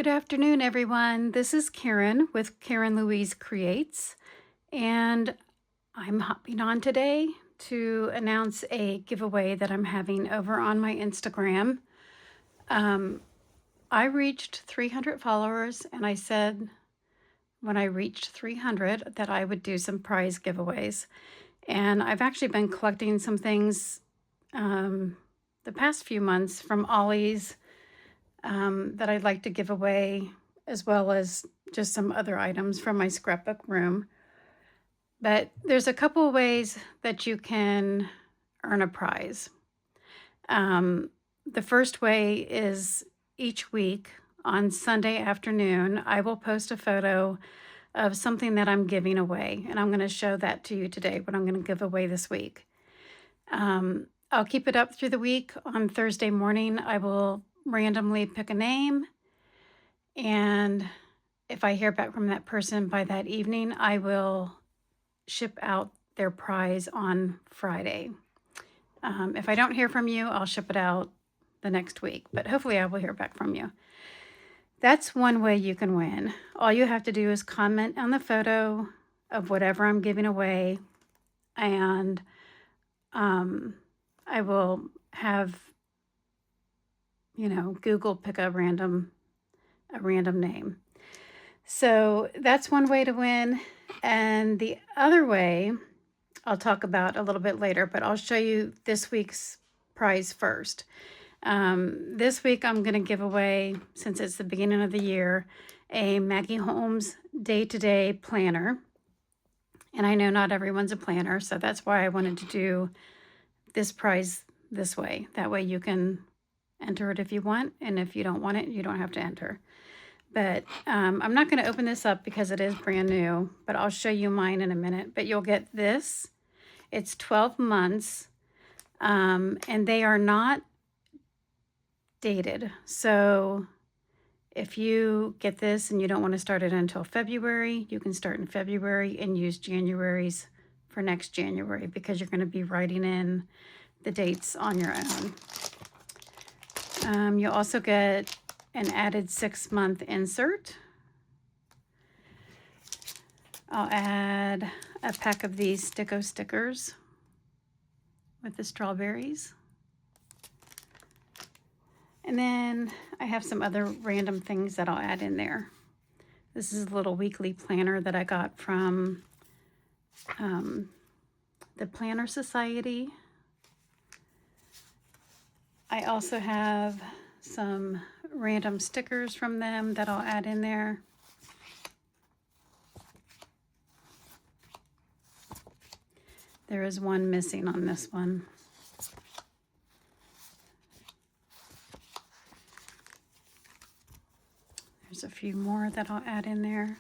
Good afternoon, everyone. This is Karen with Karen Louise Creates, and I'm hopping on today to announce a giveaway that I'm having over on my Instagram. I reached 300 followers, and I said when I reached 300 that I would do some prize giveaways. And I've actually been collecting some things the past few months from Ollie's that I'd like to give away, as well as just some other items from my scrapbook room. But there's a couple of ways that you can earn a prize. The first way is each week on Sunday afternoon, I will post a photo of something that I'm giving away. And I'm going to show that to you today, what I'm going to give away this week. I'll keep it up through the week. On Thursday morning, I will randomly pick a name. And if I hear back from that person by that evening, I will ship out their prize on Friday. If I don't hear from you, I'll ship it out the next week, but hopefully I will hear back from you. That's one way you can win. All you have to do is comment on the photo of whatever I'm giving away, and I will have, Google pick a random name. So that's one way to win. And the other way I'll talk about a little bit later, but I'll show you this week's prize first. This week I'm going to give away, since it's the beginning of the year, a Maggie Holmes day-to-day planner. And I know not everyone's a planner, so that's why I wanted to do this prize this way. That way you can enter it if you want, and if you don't want it, you don't have to enter. But I'm not going to open this up because it is brand new, but I'll show you mine in a minute. But you'll get this. It's 12 months, and they are not dated. So if you get this and you don't want to start it until February, you can start in February and use January's for next January, because you're going to be writing in the dates on your own. You'll also get an added 6-month insert. I'll add a pack of these Sticko stickers with the strawberries. And then I have some other random things that I'll add in there. This is a little weekly planner that I got from the Planner Society. I also have some random stickers from them that I'll add in there. There is one missing on this one. There's a few more that I'll add in there.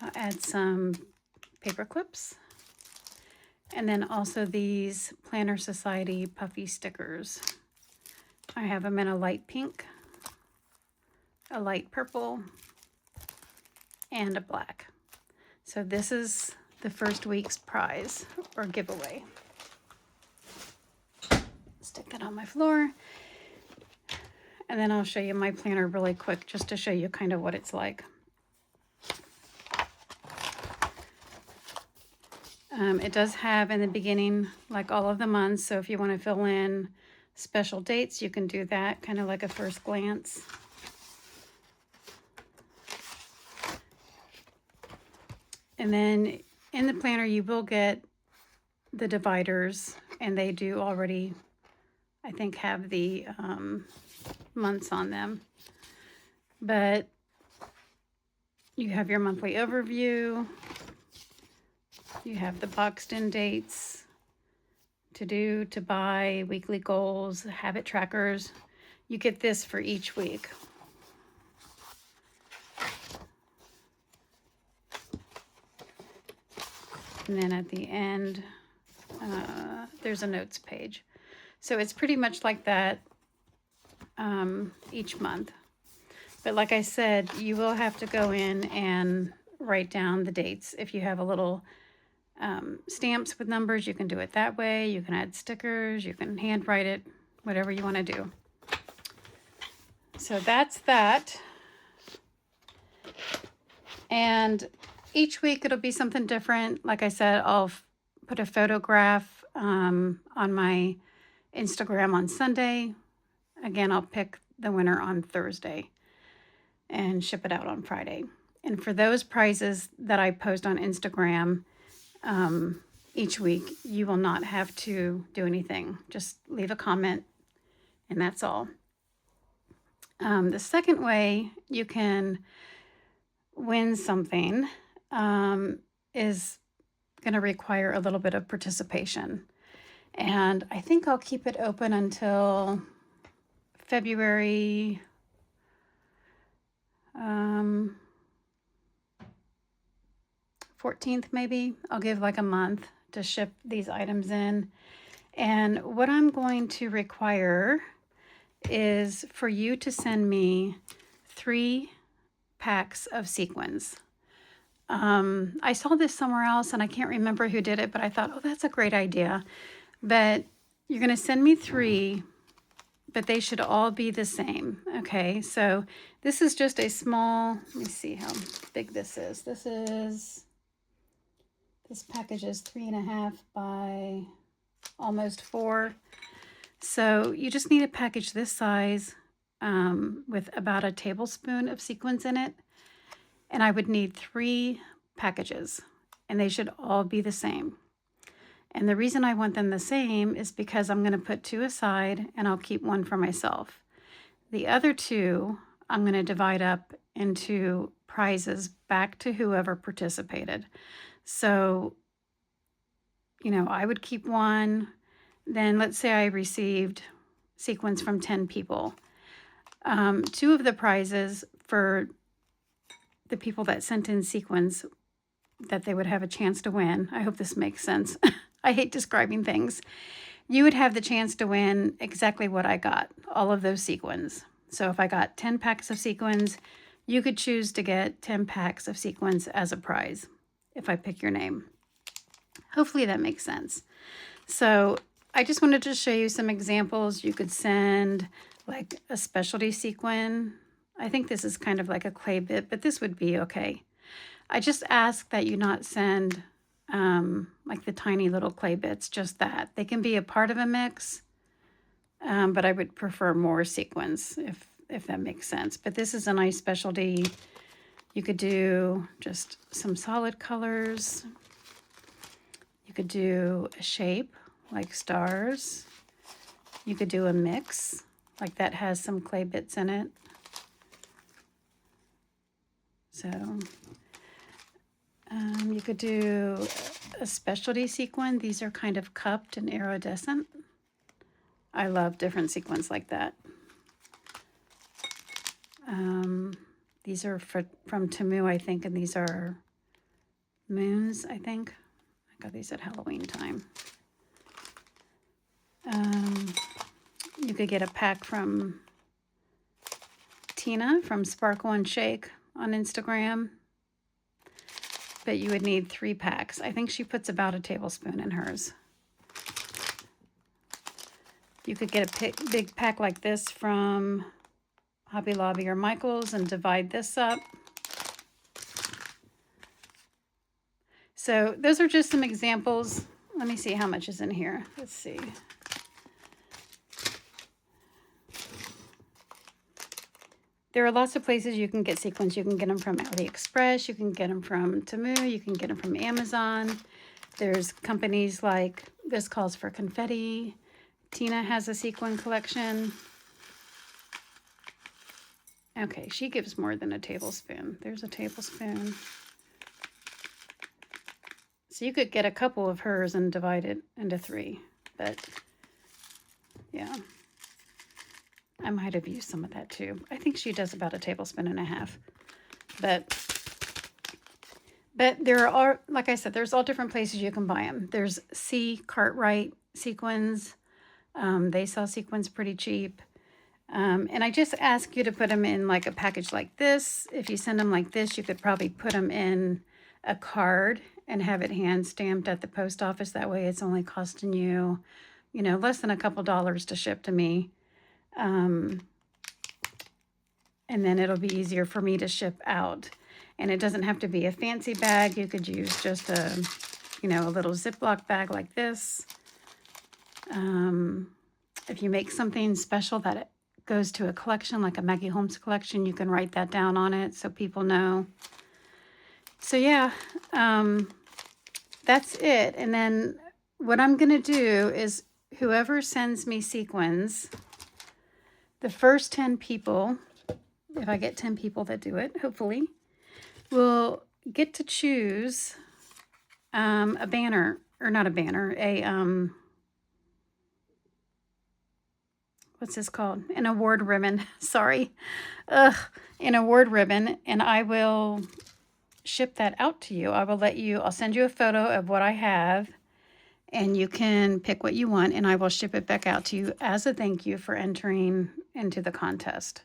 I'll add some paper clips. And then also these Planner Society puffy stickers. I have them in a light pink, a light purple, and a black. So this is the first week's prize or giveaway. Stick that on my floor. And then I'll show you my planner really quick, just to show you kind of what it's like. It does have in the beginning, like all of the months, so if you want to fill in special dates, you can do that, kind of like a first glance. And then in the planner, you will get the dividers, and they do already, I think, have the months on them. But you have your monthly overview. You have the boxed in dates, to do, to buy, weekly goals, habit trackers. You get this for each week. And then at the end, there's a notes page. So it's pretty much like that each month. But like I said, you will have to go in and write down the dates if you have a little stamps with numbers, you can do it that way. You can add stickers, you can handwrite it, whatever you want to do. So that's that. And each week it'll be something different. Like I said, I'll put a photograph on my Instagram on Sunday. Again, I'll pick the winner on Thursday and ship it out on Friday. And for those prizes that I post on Instagram each week, you will not have to do anything. Just leave a comment and that's all. The second way you can win something is going to require a little bit of participation. And I think I'll keep it open until February 14th maybe. I'll give like a month to ship these items in. And what I'm going to require is for you to send me 3 packs of sequins. I saw this somewhere else and I can't remember who did it, but I thought, oh, that's a great idea. But you're going to send me 3, but they should all be the same. Okay, so this is just a small, let me see how big this is. This package is 3.5 by almost 4. So you just need a package this size with about a tablespoon of sequins in it. And I would need 3 packages and they should all be the same. And the reason I want them the same is because I'm going to put 2 aside and I'll keep 1 for myself. The other 2, I'm going to divide up into prizes back to whoever participated. So, you know, I would keep 1. Then let's say I received sequins from 10 people. 2 of the prizes for the people that sent in sequins that they would have a chance to win. I hope this makes sense. I hate describing things. You would have the chance to win exactly what I got, all of those sequins. So if I got 10 packs of sequins, you could choose to get 10 packs of sequins as a prize if I pick your name. Hopefully that makes sense. So I just wanted to show you some examples. You could send like a specialty sequin. I think this is kind of like a clay bit, but this would be okay. I just ask that you not send like the tiny little clay bits, just that. They can be a part of a mix, but I would prefer more sequins if that makes sense. But this is a nice specialty. You could do just some solid colors. You could do a shape like stars. You could do a mix like that has some clay bits in it. So you could do a specialty sequin. These are kind of cupped and iridescent. I love different sequins like that. These are from Temu, I think, and these are moons, I think. I got these at Halloween time. You could get a pack from Tina from Sparkle and Shake on Instagram, but you would need 3 packs. I think she puts about a tablespoon in hers. You could get a big pack like this from Hobby Lobby or Michael's and divide this up. So those are just some examples. Let me see how much is in here. Let's see. There are lots of places you can get sequins. You can get them from AliExpress. You can get them from Temu. You can get them from Amazon. There's companies like This Calls for Confetti. Tina has a sequin collection. Okay, she gives more than a tablespoon. There's a tablespoon. So you could get a couple of hers and divide it into 3. But yeah, I might have used some of that too. I think she does about a tablespoon and a half. But there are, like I said, there's all different places you can buy them. There's C. Cartwright sequins. They sell sequins pretty cheap. And I just ask you to put them in like a package like this. If you send them like this, you could probably put them in a card and have it hand stamped at the post office. That way it's only costing you, you know, less than a couple dollars to ship to me. And then it'll be easier for me to ship out. And it doesn't have to be a fancy bag. You could use just a, you know, a little Ziploc bag like this. If you make something special that it goes to a collection, like a Maggie Holmes collection, you can write that down on it so people know. So yeah, that's it. And then what I'm going to do is whoever sends me sequins, the first 10 people, if I get 10 people that do it, hopefully, will get to choose a banner, or not a banner, what's this called? An award ribbon. Sorry. An award ribbon. And I will ship that out to you. I'll send you a photo of what I have, and you can pick what you want, and I will ship it back out to you as a thank you for entering into the contest.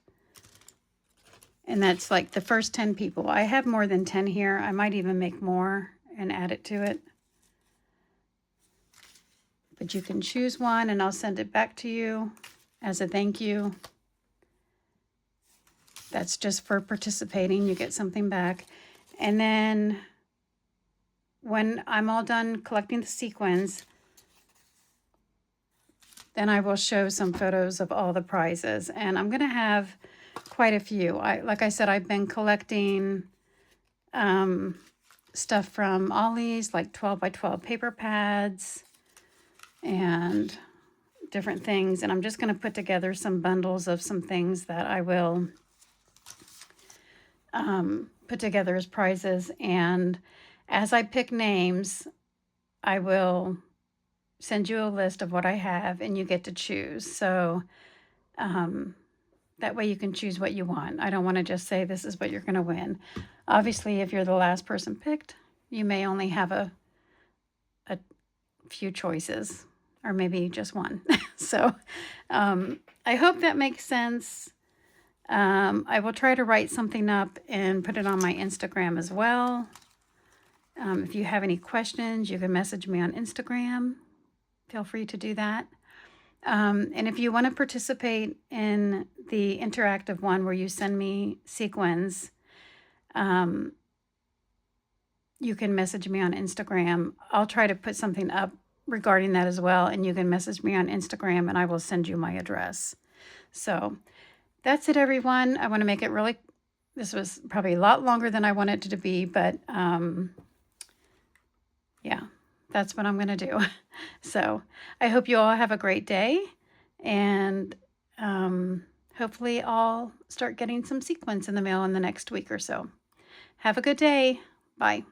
And that's like the first 10 people. I have more than 10 here. I might even make more and add it to it. But you can choose one, and I'll send it back to you as a thank you. That's just for participating. You get something back. And then when I'm all done collecting the sequins, then I will show some photos of all the prizes. And I'm going to have quite a few. Like I said, I've been collecting stuff from Ollie's, like 12 by 12 paper pads and different things. And I'm just going to put together some bundles of some things that I will put together as prizes. And as I pick names, I will send you a list of what I have, and you get to choose. So that way you can choose what you want. I don't want to just say this is what you're going to win. Obviously, if you're the last person picked, you may only have a few choices, or maybe just one. So I hope that makes sense. I will try to write something up and put it on my Instagram as well. If you have any questions, you can message me on Instagram. Feel free to do that. And if you want to participate in the interactive one where you send me sequins, you can message me on Instagram. I'll try to put something up regarding that as well, and you can message me on Instagram, and I will send you my address. So that's it, everyone. I want to make it really, this was probably a lot longer than I wanted it to be, but yeah, that's what I'm going to do. So I hope you all have a great day, and hopefully I'll start getting some sequins in the mail in the next week or so. Have a good day. Bye.